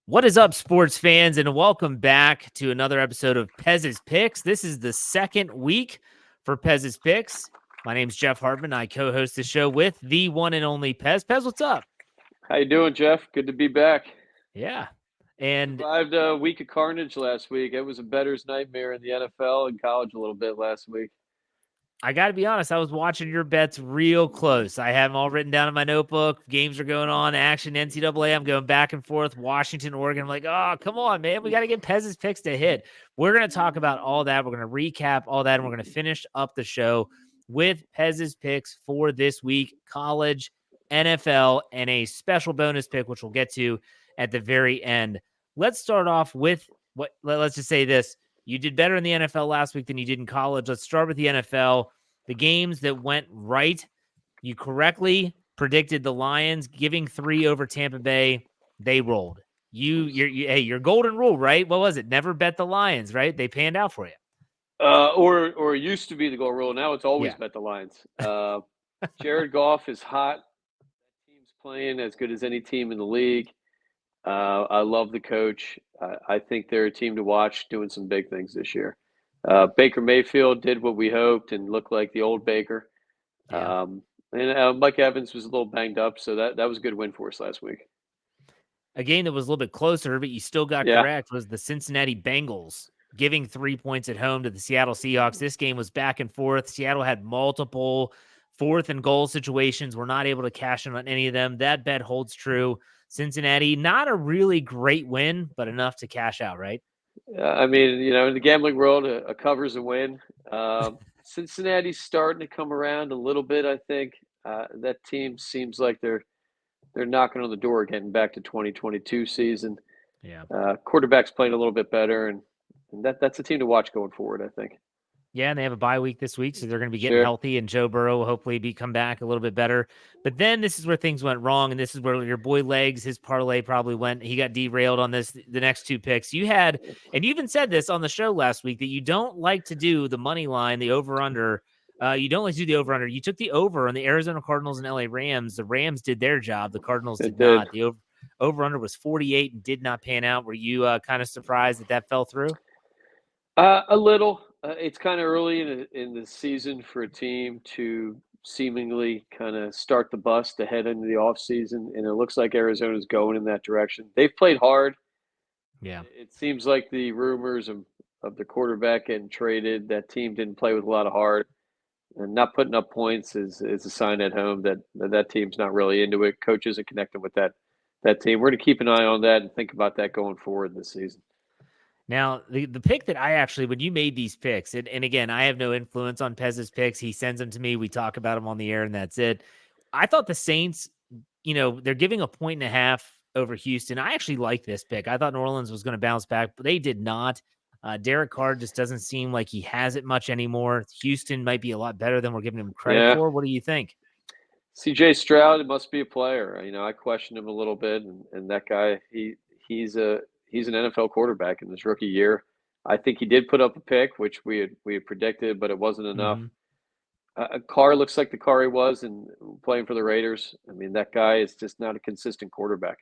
What is up, sports fans, and welcome back to another episode of Pez's Picks. This is the second week for Pez's Picks. My name's Jeff Hartman. I co-host the show with the one and only Pez. Pez, what's up? How you doing, Jeff? Good to be back. Yeah. And Survived a week of carnage last week. It was a bettor's nightmare in the NFL and college a little bit last week. I got to be honest, I was watching your bets real close. I have them all written down in my notebook. Games are going on. Action, NCAA. I'm going back and forth. Washington, Oregon. I'm like, oh, come on, man. We got to get Pez's Picks to hit. We're going to talk about all that. We're going to recap all that, and we're going to finish up the show with Pez's Picks for this week, college, NFL, and a special bonus pick, which we'll get to at the very end. Let's start off with let's just say this. You did better in the NFL last week than you did in college. Let's start with the NFL. The games that went right, you correctly predicted the Lions giving 3 over Tampa Bay. They rolled. Your golden rule, right? What was it? Never bet the Lions, right? They panned out for you. Or it used to be the goal rule. Now it's always Yeah. bet the Lions. Jared Goff is hot. That team's playing as good as any team in the league. I love the coach. I think they're a team to watch doing some big things this year. Baker Mayfield did what we hoped and looked like the old Baker. Yeah. And Mike Evans was a little banged up, so that was a good win for us last week. A game that was a little bit closer, but you still got Yeah. correct, was the Cincinnati Bengals giving 3 points at home to the Seattle Seahawks. This game was back and forth. Seattle had multiple 4th and goal situations. We're not able to cash in on any of them. That bet holds true. Cincinnati, not a really great win, but enough to cash out, right? I mean, in the gambling world, a cover's a win. Cincinnati's starting to come around a little bit, I think. That team seems like they're knocking on the door getting back to 2022 season. Yeah. Quarterback's playing a little bit better, and that's a team to watch going forward, I think. Yeah, and they have a bye week this week, so they're going to be getting Sure. healthy, and Joe Burrow will hopefully come back a little bit better. But then this is where things went wrong, and this is where your boy Legs, his parlay probably went. He got derailed on the next 2 picks. You had, and you even said this on the show last week, that you don't like to do the money line, the over-under. You don't like to do the over-under. You took the over on the Arizona Cardinals and LA Rams. The Rams did their job. The Cardinals did not. The over-under was 48 and did not pan out. Were you kind of surprised that fell through? A little. It's kind of early in the season for a team to seemingly kind of start the bus to head into the offseason, and it looks like Arizona's going in that direction. They've played hard. Yeah. It seems like the rumors of the quarterback getting traded, that team didn't play with a lot of heart, and not putting up points is a sign at home that team's not really into it. Coach isn't connecting with that team. We're going to keep an eye on that and think about that going forward this season. Now, the pick that I actually, when you made these picks, and again, I have no influence on Pez's picks. He sends them to me. We talk about them on the air, and that's it. I thought the Saints, they're giving 1.5 over Houston. I actually like this pick. I thought New Orleans was going to bounce back, but they did not. Derek Carr just doesn't seem like he has it much anymore. Houston might be a lot better than we're giving him credit for. What do you think? CJ Stroud must be a player. I questioned him a little bit, and that guy, he's an NFL quarterback in his rookie year. I think he did put up a pick, which we had predicted, but it wasn't enough. Carr looks like the Carr he was and playing for the Raiders. I mean, that guy is just not a consistent quarterback.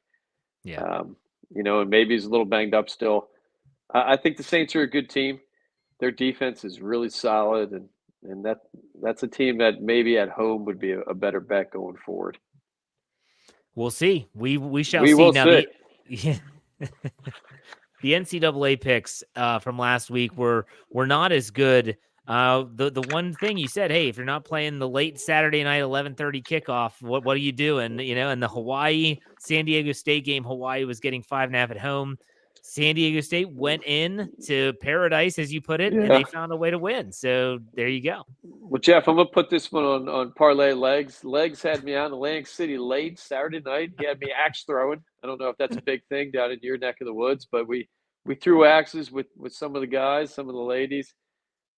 Yeah. And maybe he's a little banged up still. I think the Saints are a good team. Their defense is really solid, and that's a team that maybe at home would be a better bet going forward. We'll see. We shall we see. Will Now see. The NCAA picks from last week were not as good. The one thing you said, hey, if you're not playing the late Saturday night 11:30 kickoff, what are you doing? In the Hawaii San Diego State game, Hawaii was getting 5.5 at home. San Diego State went in to paradise, as you put it, and they found a way to win. So there you go. Well, Jeff, I'm gonna put this one on parlay legs. Legs had me on Atlantic City late Saturday night. He had me axe throwing. I don't know if that's a big thing down in your neck of the woods, but we threw axes with some of the guys, some of the ladies.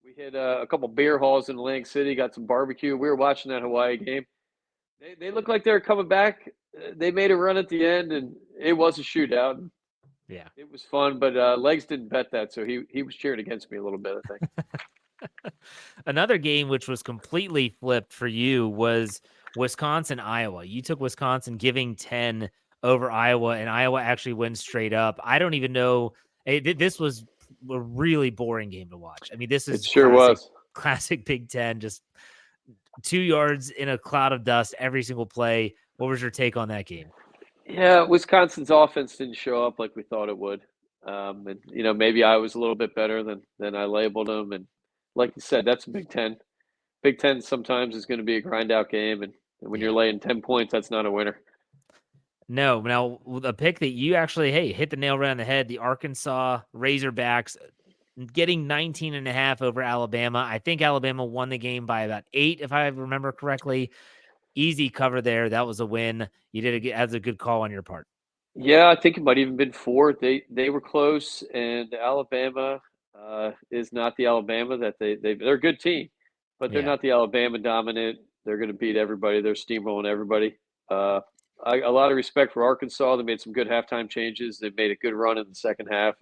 We hit a couple beer halls in Atlantic City, got some barbecue. We were watching that Hawaii game. They looked like they were coming back. They made a run at the end, and it was a shootout. Yeah, it was fun, but Legs didn't bet that, so he was cheering against me a little bit, I think. Another game which was completely flipped for you was Wisconsin, Iowa. You took Wisconsin giving 10 over Iowa, and Iowa actually wins straight up. I don't even know. This was a really boring game to watch. I mean, this It is sure was. classic Big Ten, just 2 yards in a cloud of dust every single play. What was your take on that game? Yeah, Wisconsin's offense didn't show up like we thought it would. And maybe I was a little bit better than I labeled them. And like you said, that's a Big Ten. Big Ten sometimes is going to be a grind out game, and when you're Yeah. laying 10 points, that's not a winner. No, now the pick that you actually, hit the nail right on the head, the Arkansas Razorbacks getting 19.5 over Alabama. I think Alabama won the game by about 8, if I remember correctly. Easy cover there. That was a win. You did that's a good call on your part. Yeah, I think it might even been four. They were close, and Alabama is not the Alabama that they're a good team, but they're Yeah. not the Alabama dominant. They're going to beat everybody. They're steamrolling everybody. Uh, a lot of respect for Arkansas. They made some good halftime changes. They made a good run in the second half,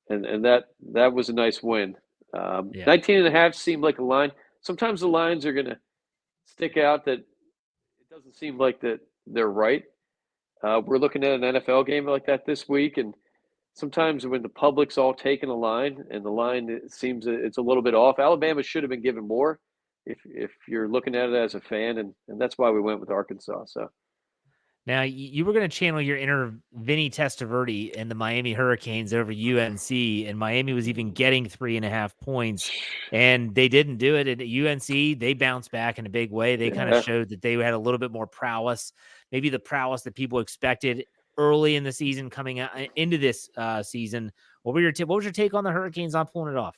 and that was a nice win. Yeah. 19 and a half seemed like a line. Sometimes the lines are going to stick out that it doesn't seem like that they're right. We're looking at an NFL game like that this week, and sometimes when the public's all taking a line and the line it seems it's a little bit off, Alabama should have been given more if you're looking at it as a fan, and that's why we went with Arkansas. So Now, you were going to channel your inner Vinny Testaverde and the Miami Hurricanes over UNC, and Miami was even getting 3.5 points, and they didn't do it. At UNC, they bounced back in a big way. They kind of yeah, showed that they had a little bit more prowess, maybe the prowess that people expected early in the season coming out into this season. What was your take on the Hurricanes not pulling it off?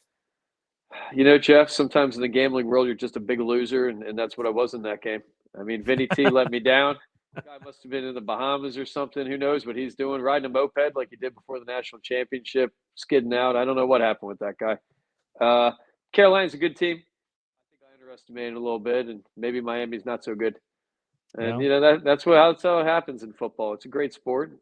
Jeff, sometimes in the gambling world you're just a big loser, and that's what I was in that game. I mean, Vinny T let me down. Guy must have been in the Bahamas or something. Who knows what he's doing? Riding a moped like he did before the national championship, skidding out. I don't know what happened with that guy. Carolina's a good team. I think I underestimated a little bit, and maybe Miami's not so good. And Well, that's how it happens in football. It's a great sport.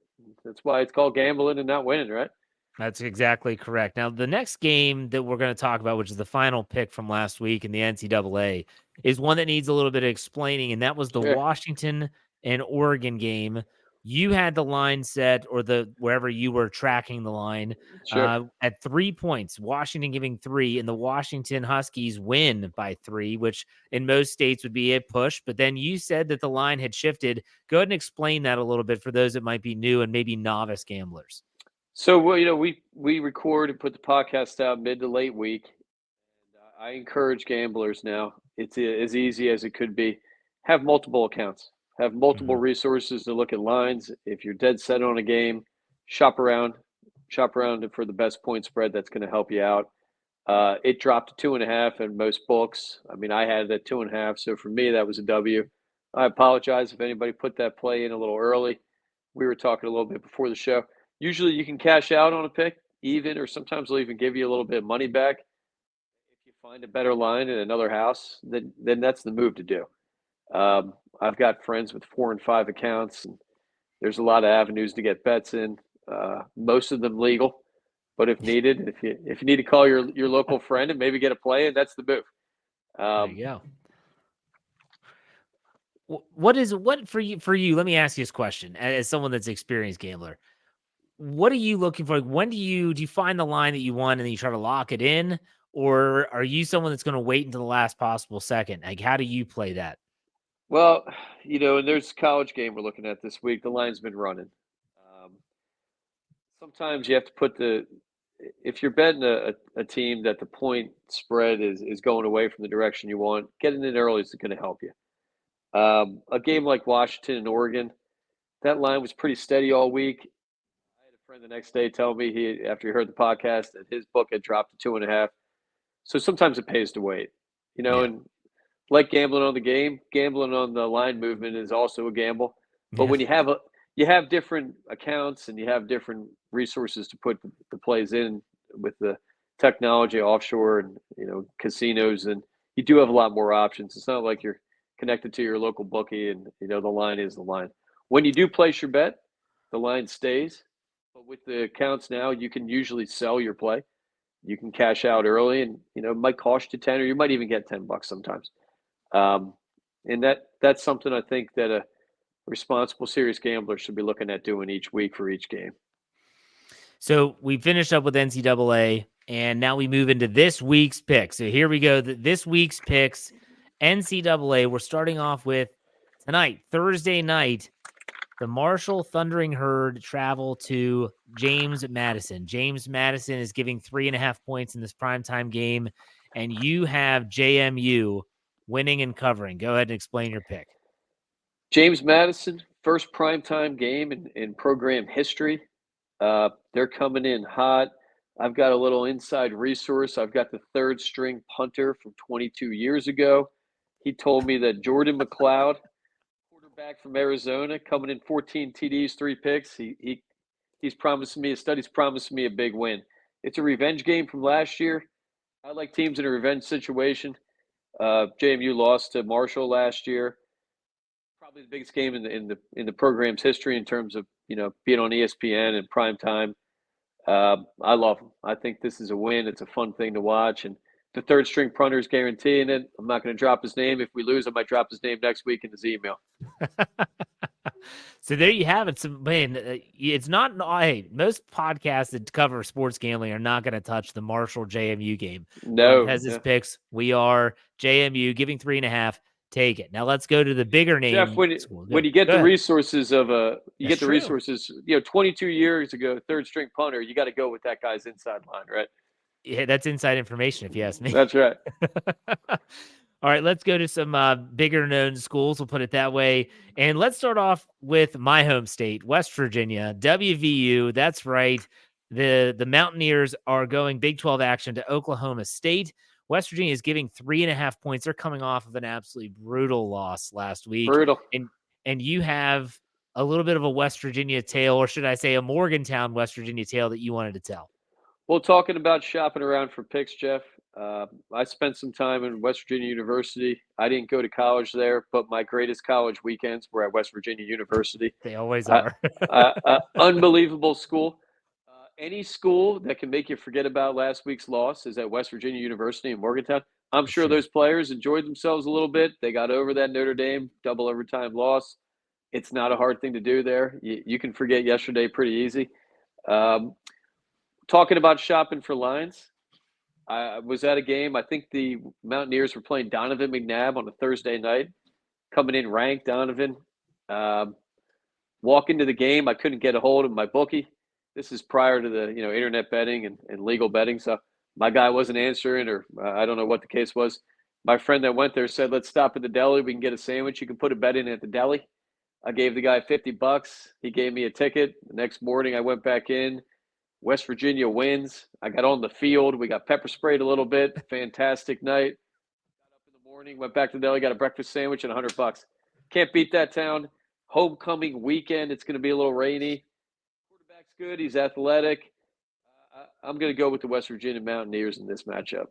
That's why it's called gambling and not winning, right? that's exactly correct. Now, the next game that we're going to talk about, which is the final pick from last week in the NCAA, is one that needs a little bit of explaining, and that was the Sure, Washington and Oregon game. You had the line set, or wherever you were tracking the line, sure. at 3 points. Washington giving 3, and the Washington Huskies win by 3, which in most states would be a push. But then you said that the line had shifted. Go ahead and explain that a little bit for those that might be new and maybe novice gamblers. So, well, we record and put the podcast out mid to late week. I encourage gamblers now. It's as easy as it could be. Have multiple accounts. Have multiple Mhm. resources to look at lines. If you're dead set on a game, shop around. Shop around for the best point spread that's going to help you out. It dropped to 2.5 in most books. I mean, I had it at 2.5, so for me that was a W. I apologize if anybody put that play in a little early. We were talking a little bit before the show. Usually, you can cash out on a pick, even, or sometimes they'll even give you a little bit of money back if you find a better line in another house. Then that's the move to do. I've got friends with 4 and 5 accounts, and there's a lot of avenues to get bets in. Most of them legal. But if needed, if you need to call your local friend and maybe get a play, and that's the move. There you go. What for you? For you, let me ask you this question as someone that's experienced gambler. What are you looking for? Like, when do you find the line that you want and then you try to lock it in, or are you someone that's going to wait until the last possible second? Like, how do you play that? Well, and there's a college game we're looking at this week. The line's been running. Um, Sometimes you have to put if you're betting a team that the point spread is going away from the direction you want, getting in early is going to help you. A game like Washington and Oregon, that line was pretty steady all week. I had a friend the next day tell me after he heard the podcast that his book had dropped to 2.5. So sometimes it pays to wait, Yeah. and like gambling on the game, gambling on the line movement is also a gamble. But Yeah. when you have different accounts and you have different resources to put the plays in with the technology offshore and casinos, and you do have a lot more options. It's not like you're connected to your local bookie and the line is the line. When you do place your bet, the line stays. But with the accounts now, you can usually sell your play. You can cash out early, and it might cost you 10, or you might even get $10 sometimes. Um, and that's something I think that responsible, serious gamblers should be looking at doing each week for each game. So we finished up with NCAA, and now we move into this week's picks. So here we go. This week's picks, NCAA. We're starting off with tonight, Thursday night. The Marshall Thundering Herd travel to James Madison. James Madison is giving 3.5 points in this primetime game, and you have JMU winning and covering. Go ahead and explain your pick. James Madison, first primetime game in program history. They're coming in hot. I've got a little inside resource. I've got the third string punter from 22 years ago. He told me that Jordan McLeod, quarterback from Arizona, coming in 14 TDs, 3 picks. He's promising me, his studies promising me a big win. It's a revenge game from last year. I like teams in a revenge situation. JMU lost to Marshall last year. Probably the biggest game in the program's history in terms of being on ESPN and prime time. I love them. I think this is a win. It's a fun thing to watch, and the third string punter is guaranteeing it. I'm not going to drop his name. If we lose, I might drop his name next week in his email. So there you have it. So, man, it's not. Hey, most podcasts that cover sports gambling are not going to touch the Marshall JMU game. No, Pez's picks. We are JMU giving 3.5. Take it. Now let's go to the bigger name. Jeff, when you get the resources of the resources, 22 years ago, third string punter, you got to go with that guy's inside line, right? Yeah, that's inside information if you ask me. That's right. All right, let's go to some bigger known schools. We'll put it that way. And let's start off with my home state, West Virginia, WVU. That's right. The Mountaineers are going Big 12 action to Oklahoma State. West Virginia is giving 3.5 points. They're coming off of an absolutely brutal loss last week. Brutal. And you have a little bit of a West Virginia tale, or should I say a Morgantown, West Virginia tale that you wanted to tell. Well, talking about shopping around for picks, Jeff, I spent some time in West Virginia University. I didn't go to college there, but my greatest college weekends were at West Virginia University. They always are. Unbelievable school. Any school that can make you forget about last week's loss is at West Virginia University in Morgantown. I'm sure those players enjoyed themselves a little bit. They got over that Notre Dame double overtime loss. It's not a hard thing to do there. You can forget yesterday pretty easy. Talking about shopping for lines, I was at a game. I think the Mountaineers were playing Donovan McNabb on a Thursday night, coming in ranked Donovan. Walk into the game, I couldn't get a hold of my bookie. This is prior to the internet betting and legal betting. So my guy wasn't answering, or I don't know what the case was. My friend that went there said, let's stop at the deli. We can get a sandwich. You can put a bet in at the deli. I gave the guy $50. He gave me a ticket. The next morning I went back in. West Virginia wins. I got on the field. We got pepper sprayed a little bit. Fantastic night. Got up in the morning, went back to the deli, got a breakfast sandwich and $100. Can't beat that town. Homecoming weekend. It's going to be a little rainy. Good. He's athletic. I'm going to go with the West Virginia Mountaineers in this matchup.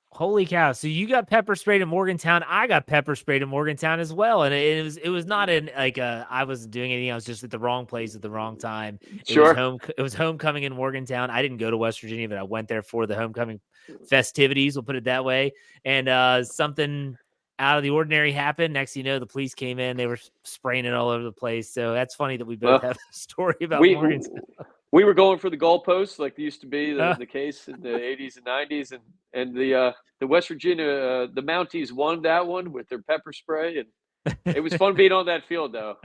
Holy cow. So you got pepper sprayed at Morgantown. I got pepper sprayed at Morgantown as well. And it was not I wasn't doing anything. I was just at the wrong place at the wrong time. It was homecoming in Morgantown. I didn't go to West Virginia, but I went there for the homecoming festivities. We'll put it that way. And something out of the ordinary happened. Next, the police came in. They were spraying it all over the place. So that's funny that we both have a story about Morgantown. We were going for the goalposts like used to be the case in the 80s and 90s. And the West Virginia, the Mounties won that one with their pepper spray. And it was fun being on that field, though.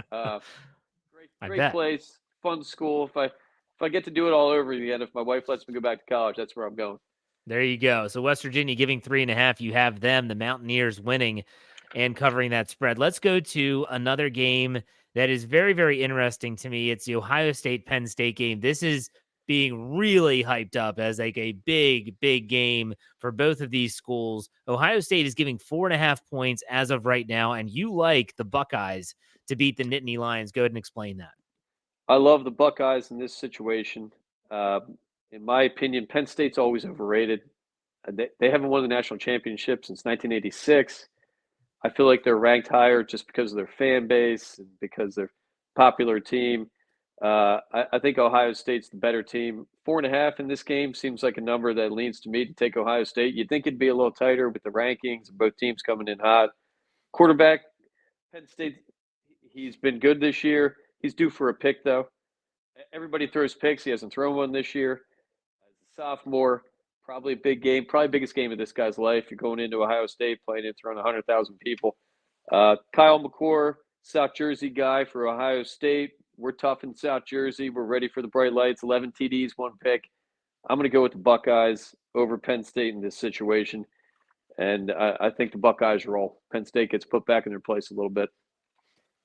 Great place, fun school. If I get to do it all over again, if my wife lets me go back to college, that's where I'm going. There you go. So West Virginia giving 3.5. You have them, the Mountaineers, winning and covering that spread. Let's go to another game that is very, very interesting to me. It's the Ohio State-Penn State game. This is being really hyped up as like a big, big game for both of these schools. Ohio State is giving 4.5 points as of right now, and you like the Buckeyes to beat the Nittany Lions. Go ahead and explain that. I love the Buckeyes in this situation. In my opinion, Penn State's always overrated. They haven't won the national championship since 1986. I feel like they're ranked higher just because of their fan base and because they're a popular team. I think Ohio State's the better team. 4.5 in this game seems like a number that leans to me to take Ohio State. You'd think it'd be a little tighter with the rankings and both teams coming in hot. Quarterback, Penn State, He's been good this year. He's due for a pick, though. Everybody throws picks. He hasn't thrown one this year. As a sophomore, probably a big game, probably biggest game of this guy's life. You're going into Ohio State, playing in front of 100,000 people. Kyle McClure, South Jersey guy for Ohio State. We're tough in South Jersey. We're ready for the bright lights. 11 TDs, 1 pick. I'm going to go with the Buckeyes over Penn State in this situation. And I think the Buckeyes roll. Penn State gets put back in their place a little bit.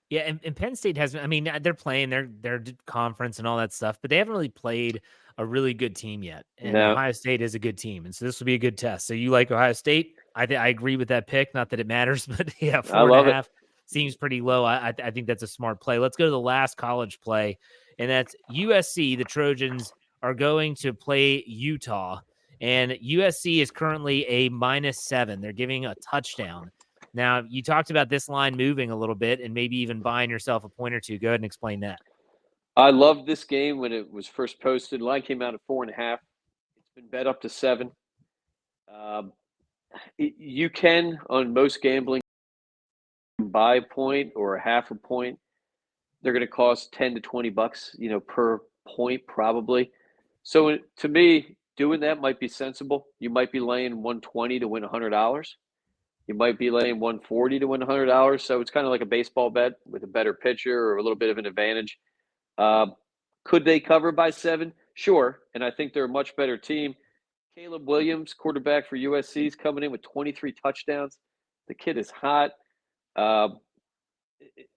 Yeah, and Penn State has, I mean, they're playing their conference and all that stuff, but they haven't really played a really good team yet. And No. Ohio State is a good team. And so this will be a good test. So you like Ohio State? I agree with that pick. Not that it matters, but yeah, I love it. seems pretty low. I think that's a smart play. Let's go to the last college play, and that's USC. The Trojans are going to play Utah, and USC is currently a -7. They're giving a touchdown. Now, you talked about this line moving a little bit and maybe even buying yourself a point or two. Go ahead and explain that. I loved this game when it was first posted. Line came out at 4.5. It's been bet up to 7. You can, on most gambling, buy a point or a half a point. They're going to cost 10 to 20 bucks, per point probably. So to me, doing that might be sensible. You might be laying 120 to win $100. You might be laying 140 to win $100. So it's kind of like a baseball bet with a better pitcher or a little bit of an advantage. Could they cover by 7? Sure. And I think they're a much better team. Caleb Williams, quarterback for USC, is coming in with 23 touchdowns. The kid is hot.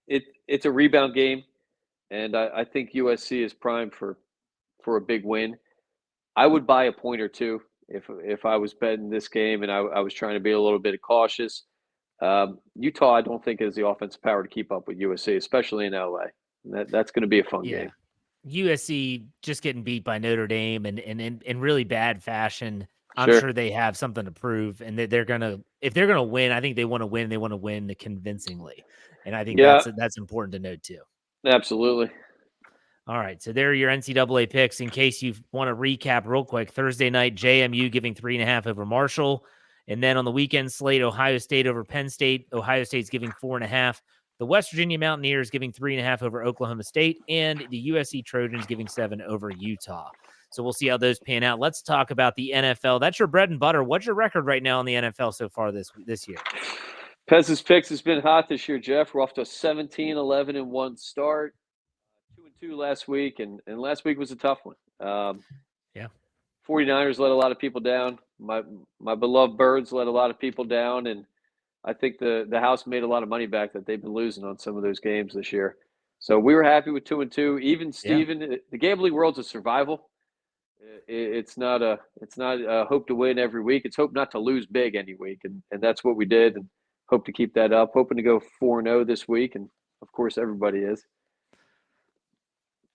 It's a rebound game, and I think USC is primed for a big win. I would buy a point or two if I was betting this game and I was trying to be a little bit cautious. Utah, I don't think has the offensive power to keep up with USC, especially in LA. That's going to be a fun game. USC just getting beat by Notre Dame and in really bad fashion. I'm Sure. sure they have something to prove, and they're gonna, if they're gonna win, I think they want to win. They want to win convincingly, and I think that's important to note too. Absolutely. All right, so there are your NCAA picks. In case you want to recap real quick, Thursday night, JMU giving 3.5 over Marshall. And then on the weekend slate, Ohio State over Penn State. Ohio State's giving 4.5. The West Virginia Mountaineers giving 3.5 over Oklahoma State. And the USC Trojans giving 7 over Utah. So we'll see how those pan out. Let's talk about the NFL. That's your bread and butter. What's your record right now in the NFL so far this year? Pez's Picks has been hot this year, Jeff. We're off to a 17-11-1 start. 2-2 last week, and last week was a tough one. 49ers let a lot of people down. My beloved Birds let a lot of people down, and I think the house made a lot of money back that they've been losing on some of those games this year. So we were happy with 2-2. Even Steven, the gambling world's a survival. It's not a hope to win every week. It's hope not to lose big any week, and that's what we did, and hope to keep that up. Hoping to go 4-0 this week, and of course everybody is.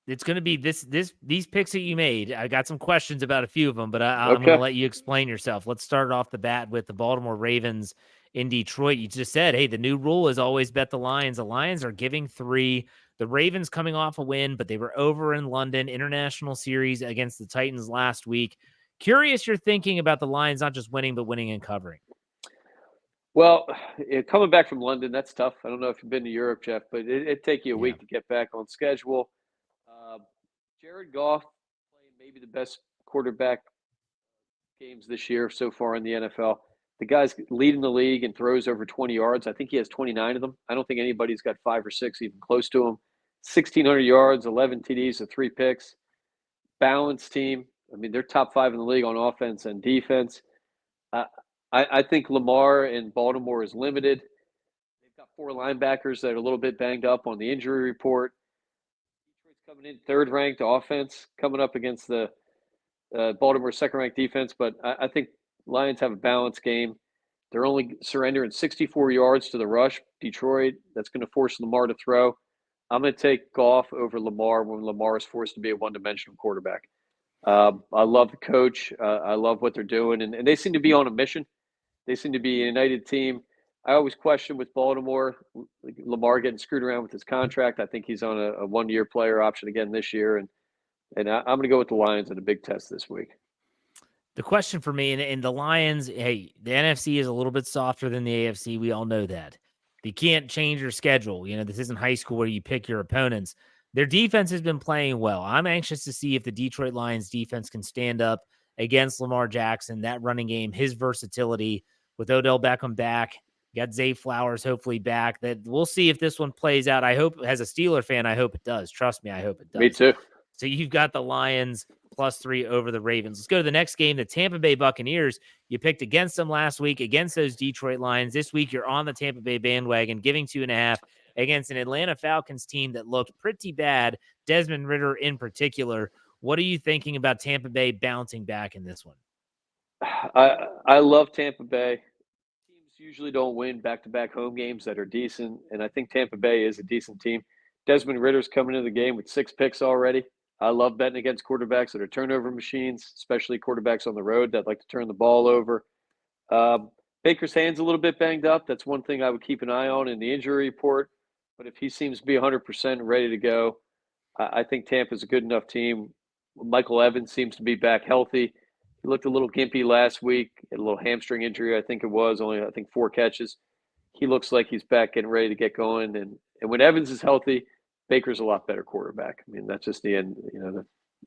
It's going to be these picks that you made. I got some questions about a few of them, but I'm going to let you explain yourself. Let's start off the bat with the Baltimore Ravens in Detroit. You just said, hey, the new rule is always bet the Lions. The Lions are giving 3. The Ravens coming off a win, but they were over in London, international series against the Titans last week. Curious your thinking about the Lions not just winning, but winning and covering. Well, coming back from London, that's tough. I don't know if you've been to Europe, Jeff, but it'd take you a week to get back on schedule. Jared Goff playing maybe the best quarterback games this year so far in the NFL. The guy's leading the league and throws over 20 yards. I think he has 29 of them. I don't think anybody's got 5 or 6 even close to him. 1,600 yards, 11 TDs, and 3 picks. Balanced team. I mean, they're top 5 in the league on offense and defense. I think Lamar in Baltimore is limited. They've got 4 linebackers that are a little bit banged up on the injury report. Detroit's coming in 3rd ranked offense, coming up against the Baltimore 2nd ranked defense. But I think Lions have a balanced game. They're only surrendering 64 yards to the rush. Detroit, that's going to force Lamar to throw. I'm going to take Goff over Lamar when Lamar is forced to be a one-dimensional quarterback. I love the coach. I love what they're doing. And they seem to be on a mission. They seem to be a united team. I always question with Baltimore, Lamar getting screwed around with his contract. I think he's on a one-year player option again this year. And I'm going to go with the Lions in a big test this week. The question for me, and the Lions, hey, the NFC is a little bit softer than the AFC. We all know that. You can't change your schedule. This isn't high school where you pick your opponents. Their defense has been playing well. I'm anxious to see if the Detroit Lions defense can stand up against Lamar Jackson, that running game, his versatility with Odell Beckham back. Got Zay Flowers hopefully back. That we'll see if this one plays out. I hope, as a Steeler fan, I hope it does. Trust me, I hope it does. Me too. So you've got the Lions +3 over the Ravens. Let's go to the next game, the Tampa Bay Buccaneers. You picked against them last week, against those Detroit Lions. This week, you're on the Tampa Bay bandwagon, giving 2.5 against an Atlanta Falcons team that looked pretty bad, Desmond Ridder in particular. What are you thinking about Tampa Bay bouncing back in this one? I love Tampa Bay. Teams usually don't win back-to-back home games that are decent, and I think Tampa Bay is a decent team. Desmond Ritter's coming into the game with 6 picks already. I love betting against quarterbacks that are turnover machines, especially quarterbacks on the road that like to turn the ball over. Baker's hand's a little bit banged up. That's one thing I would keep an eye on in the injury report. But if he seems to be 100% ready to go, I think Tampa's a good enough team. Michael Evans seems to be back healthy. He looked a little gimpy last week, had a little hamstring injury, I think it was, only 4 catches. He looks like he's back getting ready to get going. And when Evans is healthy, Baker's a lot better quarterback. I mean, that's just the end,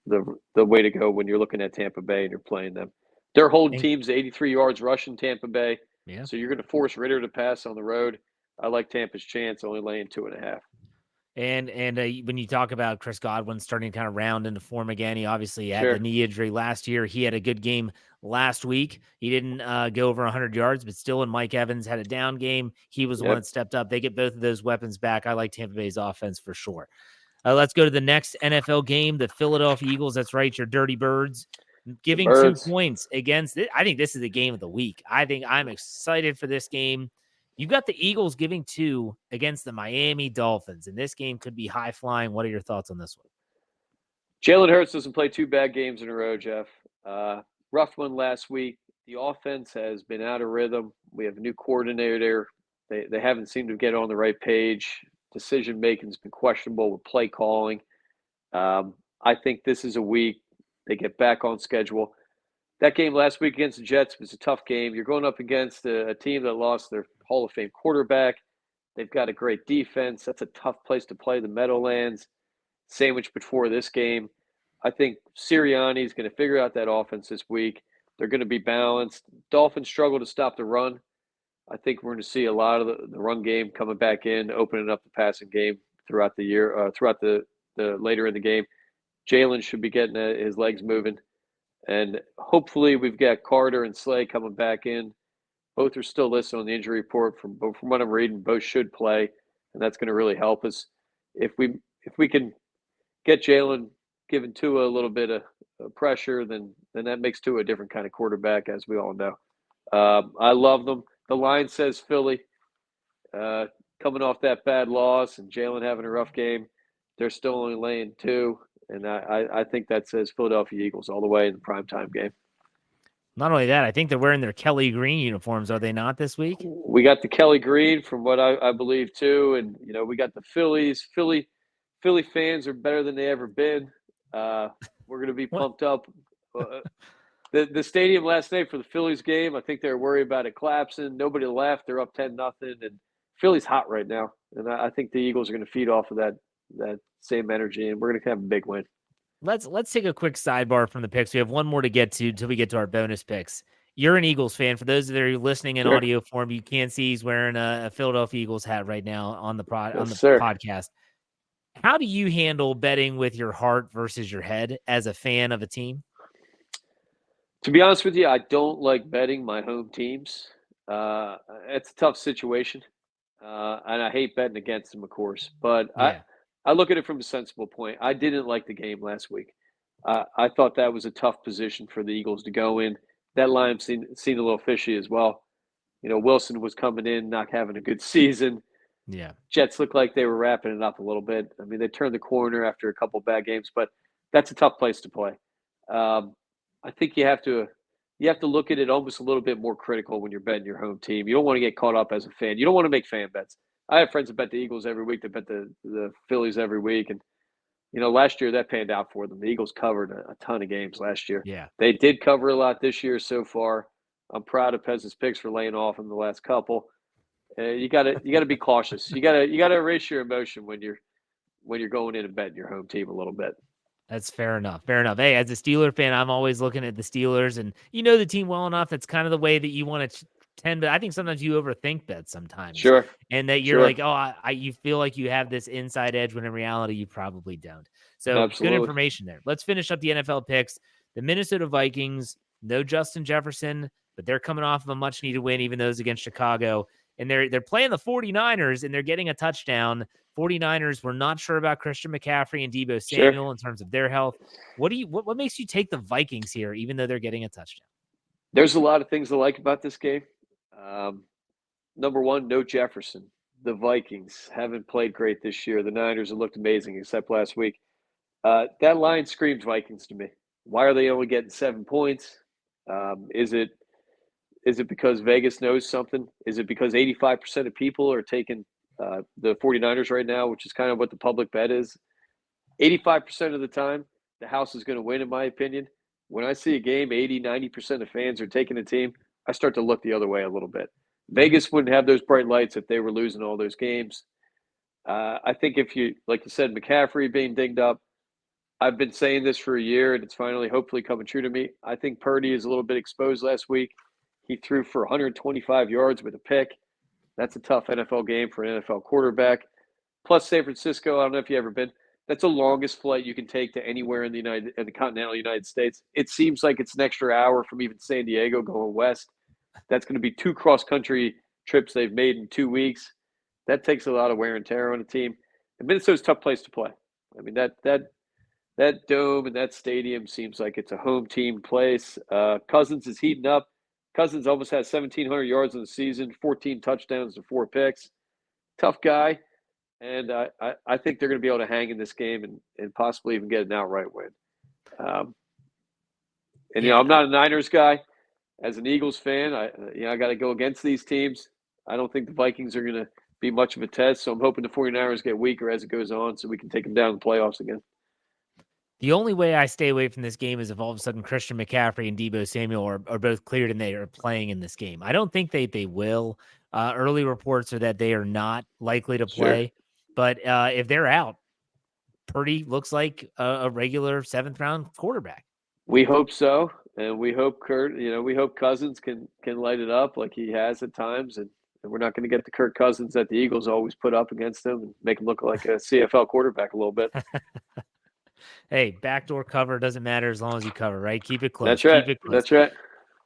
the way to go when you're looking at Tampa Bay and you're playing them. They're holding teams 83 yards rushing Tampa Bay. Yeah. So you're going to force Ridder to pass on the road. I like Tampa's chance, only laying 2.5. And when you talk about Chris Godwin starting to kind of round into form again, he obviously had the knee injury last year. He had a good game last week. He didn't go over 100 yards, but still, and Mike Evans had a down game. He was the one that stepped up. They get both of those weapons back. I like Tampa Bay's offense for sure. Let's go to the next NFL game, the Philadelphia Eagles. That's right, your Dirty Birds. Giving 2 points against it. I think this is the game of the week. I think I'm excited for this game. You've got the Eagles giving 2 against the Miami Dolphins, and this game could be high flying. What are your thoughts on this one? Jalen Hurts doesn't play 2 bad games in a row, Jeff. Rough one last week. The offense has been out of rhythm. We have a new coordinator. They haven't seemed to get on the right page. Decision making has been questionable with play calling. I think this is a week they get back on schedule. That game last week against the Jets was a tough game. You're going up against a team that lost their Hall of Fame quarterback. They've got a great defense. That's a tough place to play, the Meadowlands. Sandwich before this game. I think Sirianni is going to figure out that offense this week. They're going to be balanced. Dolphins struggle to stop the run. I think we're going to see a lot of the run game coming back in, opening up the passing game throughout the year, throughout the later in the game. Jalen should be getting his legs moving. And hopefully we've got Carter and Slay coming back in. Both are still listed on the injury report. From what I'm reading, both should play, and that's going to really help us. If we can get Jalen giving Tua a little bit of pressure, then that makes Tua a different kind of quarterback, as we all know. I love them. The line says Philly. Coming off that bad loss and Jalen having a rough game, they're still only laying 2. And I think that says Philadelphia Eagles all the way in the primetime game. Not only that, I think they're wearing their Kelly Green uniforms, are they not, this week? We got the Kelly Green from what I believe, too. And, we got the Phillies. Philly fans are better than they ever been. We're going to be pumped up. The stadium last night for the Phillies game, I think they were worried about it collapsing. Nobody left. They're up 10-0. And Philly's hot right now. And I think the Eagles are going to feed off of that same energy, and we're going to have a big win. Let's take a quick sidebar from the picks. We have one more to get to until we get to our bonus picks. You're an Eagles fan. For those that are listening in audio form, you can't see he's wearing a Philadelphia Eagles hat right now on the podcast. How do you handle betting with your heart versus your head as a fan of a team? To be honest with you, I don't like betting my home teams. It's a tough situation, and I hate betting against them, of course. But I look at it from a sensible point. I didn't like the game last week. I thought that was a tough position for the Eagles to go in. That line seemed a little fishy as well. Wilson was coming in, not having a good season. Yeah. Jets looked like they were wrapping it up a little bit. I mean, they turned the corner after a couple of bad games, but that's a tough place to play. I think you have to look at it almost a little bit more critical when you're betting your home team. You don't want to get caught up as a fan. You don't want to make fan bets. I have friends that bet the Eagles every week, that bet the Phillies every week. And, last year that panned out for them. The Eagles covered a ton of games last year. Yeah. They did cover a lot this year so far. I'm proud of Pez's picks for laying off in the last couple. You gotta be cautious. You gotta erase your emotion when you're going in and betting your home team a little bit. That's fair enough. Fair enough. Hey, as a Steeler fan, I'm always looking at the Steelers, and you know the team well enough. That's kind of the way that you want to tend. But I think sometimes you overthink bets sometimes, Sure, and that you're sure, like, oh, you feel like you have this inside edge when in reality you probably don't. So good absolutely. information there. Let's finish up the NFL picks. The Minnesota Vikings, no Justin Jefferson, but they're coming off of a much needed win, even those against Chicago, and they're playing the 49ers, and they're getting a touchdown. 49ers were not sure about Christian McCaffrey and Deebo Sure. Samuel in terms of their health. What makes you take the Vikings here, even though they're getting a touchdown? There's a lot of things I like about this game. Um, Number one, no Jefferson. The Vikings haven't played great this year. The Niners have looked amazing, except last week. That line screams Vikings to me. Why are they only getting 7 points? Is it because Vegas knows something? Is it because 85% of people are taking the 49ers right now, which is kind of what the public bet is? 85% of the time, the house is going to win, in my opinion. When I see a game, 80, 90% of fans are taking a team, I start to look the other way a little bit. Mhm. Vegas wouldn't have those bright lights if they were losing all those games. I think if you, like you said, McCaffrey being dinged up, I've been saying this for a year, and it's finally hopefully coming true to me. I think Purdy is a little bit exposed last week. He threw for 125 yards with a pick. That's a tough NFL game for an NFL quarterback. Plus, San Francisco, I don't know if you've ever been. That's the longest flight you can take to anywhere in the continental United States. It seems like it's an extra hour from even San Diego going west. That's going to be 2 cross-country trips they've made in 2 weeks. That takes a lot of wear and tear on a team. And Minnesota's a tough place to play. I mean, that dome and that stadium seems like it's a home team place. Cousins is heating up. Cousins almost has 1,700 yards in the season, 14 touchdowns and 4 picks. Tough guy. And I think they're going to be able to hang in this game and possibly even get an outright win. Um, Yeah, I'm not a Niners guy. As an Eagles fan, I got to go against these teams. I don't think the Vikings are going to be much of a test, so I'm hoping the 49ers get weaker as it goes on so we can take them down in the playoffs again. the only way I stay away from this game is if all of a sudden Christian McCaffrey and Deebo Samuel are both cleared and they are playing in this game. I don't think they will. Early reports are that they are not likely to Sure. play, but if they're out, Purdy looks like a regular 7th round quarterback. We hope so, and we hope we hope Cousins can light it up like he has at times, and we're not going to get the Kirk Cousins that the Eagles always put up against him and make him look like a CFL quarterback a little bit. Hey, backdoor cover doesn't matter as long as you cover, right? Keep it close. That's right. Keep it close. That's right.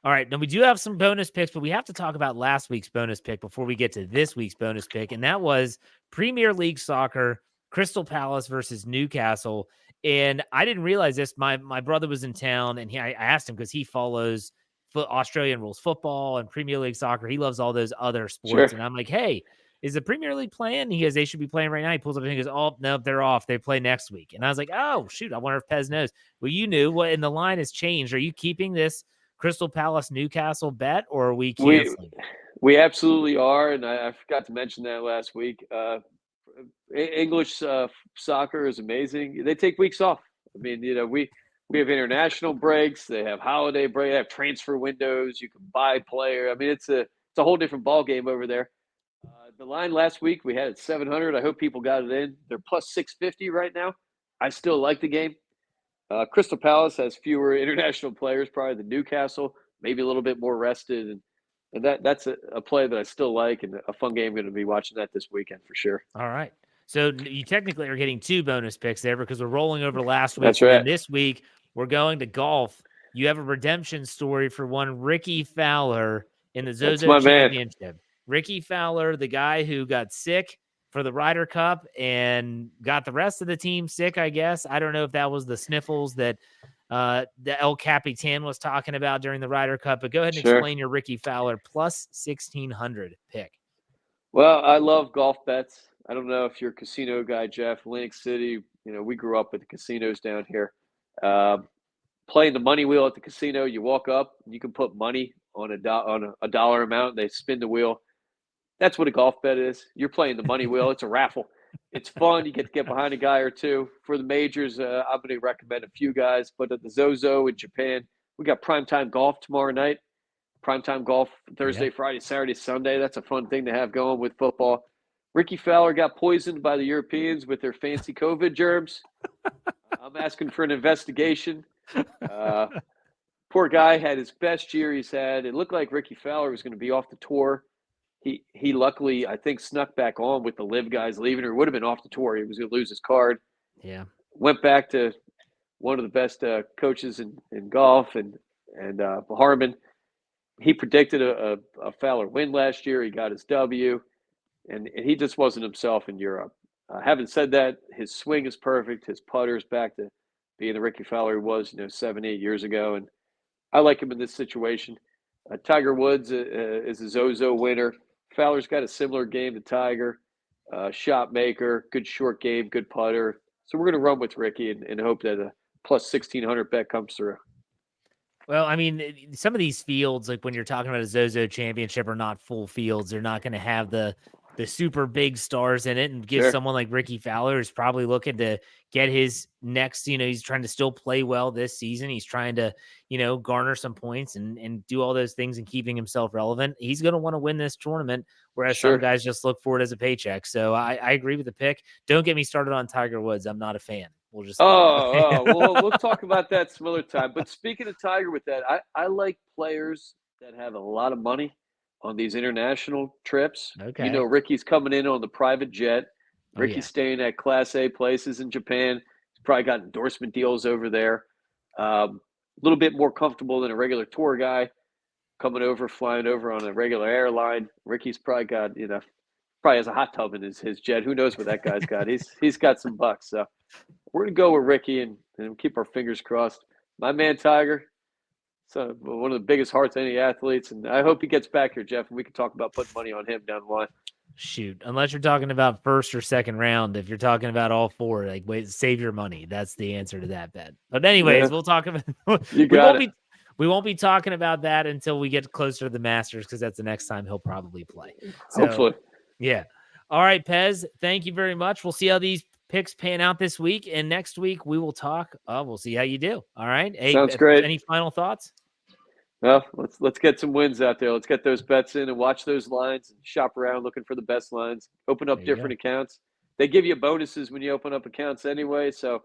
All right. Now we do have some bonus picks, but we have to talk about last week's bonus pick before we get to this week's bonus pick. And that was Premier League Soccer, Crystal Palace versus Newcastle. And I didn't realize this. My brother was in town, and I asked him because he follows Australian rules football and Premier League Soccer. He loves all those other sports. Sure. And I'm like, hey, is the Premier League playing? He goes, they should be playing right now. He pulls up and he goes, oh, no, they're off. They play next week. And I was like, oh, shoot. I wonder if Pez knows. Well, you knew what, and the line has changed. Are you keeping this Crystal Palace Newcastle bet, or are we We canceling? we absolutely are, and I forgot to mention that last week. English soccer is amazing. They take weeks off. I mean, we have international breaks. They have holiday break. They have transfer windows. You can buy player. I mean, it's a whole different ball game over there. The line last week we had at 700. I hope people got it in. They're plus 650 right now. I still like the game. Crystal Palace has fewer international players probably than Newcastle. Maybe a little bit more rested, and that's a play that I still like and a fun game. Going to be watching that this weekend for sure. All right. So you technically are getting 2 bonus picks there because we're rolling over last That's week's. And then right. this week, we're going to golf. You have a redemption story for one Ricky Fowler in the That's Zozo my man. Championship. Ricky Fowler, the guy who got sick for the Ryder Cup and got the rest of the team sick, I guess. I don't know if that was the sniffles that the El Capitan was talking about during the Ryder Cup, but go ahead and Sure. explain your Ricky Fowler plus 1,600 pick. Well, I love golf bets. I don't know if you're a casino guy, Jeff. Atlantic City, we grew up with the casinos down here. Um, Playing the money wheel at the casino, you walk up, and you can put money on a dollar amount. They spin the wheel. That's what a golf bet is. You're playing the money wheel. It's a raffle. It's fun. You get to get behind a guy or two. For the majors, I'm going to recommend a few guys. But at the Zozo in Japan, we got primetime golf tomorrow night. primetime golf Thursday, Friday, Saturday, Sunday. That's a fun thing to have going with football. Ricky Fowler got poisoned by the Europeans with their fancy COVID germs. I'm asking for an investigation. Poor guy had his best year he's had. It looked like Ricky Fowler was going to be off the tour. He luckily, I think, snuck back on with the live guys leaving, or would have been off the tour. He was going to lose his card. Yeah. Went back to one of the best coaches in golf, and Harmon. He predicted a Fowler win last year. He got his W, and he just wasn't himself in Europe. Having said that, his swing is perfect. His putter is back to being the Ricky Fowler he was, 7, 8 years ago, and I like him in this situation. Tiger Woods is a Zozo winner. Fowler's got a similar game to Tiger, shot maker, good short game, good putter. So we're going to run with Ricky and hope that a plus 1,600 bet comes through. Well, I mean, some of these fields, like when you're talking about a Zozo championship, are not full fields. They're not going to have the super big stars in it, and give someone like Ricky Fowler, who's probably looking to get his next, he's trying to still play well this season. He's trying to, garner some points and do all those things and keeping himself relevant. He's going to want to win this tournament, whereas some guys just look for it as a paycheck. So I agree with the pick. Don't get me started on Tiger Woods. I'm not a fan. We'll just we'll talk about that some other time. But speaking of Tiger with that, I like players that have a lot of money on these international trips. Okay. Ricky's coming in on the private jet. Ricky's staying at Class A places in Japan. He's probably got endorsement deals over there. A little bit more comfortable than a regular tour guy coming over, flying over on a regular airline. Ricky's probably got, probably has a hot tub in his jet. Who knows what that guy's got? He's got some bucks. So we're going to go with Ricky and keep our fingers crossed. My man, Tiger, so one of the biggest hearts of any athletes, and I hope he gets back here, Jeff, and we can talk about putting money on him down the line. Shoot, unless you're talking about first or second round, if you're talking about all four, save your money. That's the answer to that bet. But anyways, we'll talk about. We won't be talking about that until we get closer to the Masters, because that's the next time he'll probably play. So, hopefully, yeah. All right, Pez, thank you very much. We'll see how these picks pan out this week, and next week we will talk. We'll see how you do. All right. Hey, sounds great. Any final thoughts? Well, let's get some wins out there. Let's get those bets in and watch those lines and shop around looking for the best lines. Open up different accounts. They give you bonuses when you open up accounts anyway. So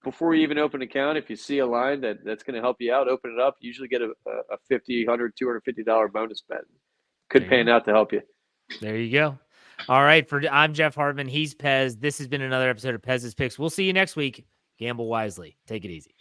before you even open an account, if you see a line that's going to help you out, open it up. You usually get a $50, $100, $250 bonus bet. Could pan out to help you. There you go. All right. I'm Jeff Hartman. He's Pez. This has been another episode of Pez's Picks. We'll see you next week. Gamble wisely. Take it easy.